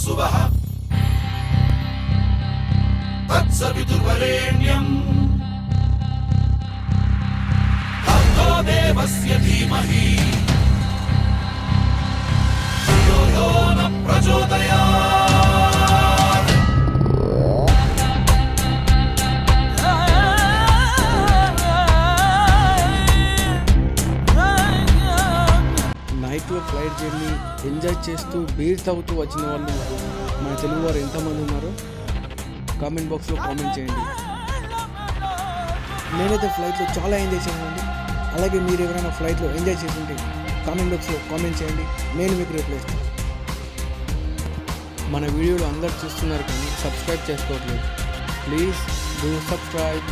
वसुवः तत्सवितुर्वरेण्यम् भर्गो देवस्य धीमहि धियो यो न प्रचोदयात्। నైట్లో ఫ్లైట్ జర్నీ ఎంజాయ్ చేస్తూ బీర్ తాగుతూ వచ్చిన వాళ్ళు మన తెలుగు వారు ఎంతమంది ఉన్నారో కామెంట్ బాక్స్లో కామెంట్ చేయండి. నేనైతే ఫ్లైట్లో చాలా ఎంజాయ్ చేశానండి. అలాగే మీరు ఎవరైనా ఫ్లైట్లో ఎంజాయ్ చేస్తుంటే కామెంట్ బాక్స్లో కామెంట్ చేయండి, నేను మీకు రిప్లై ఇస్తాను. మన వీడియోలు అందరు చూస్తున్నారు కానీ సబ్స్క్రైబ్ చేసుకోవట్లేదు. Please do subscribe.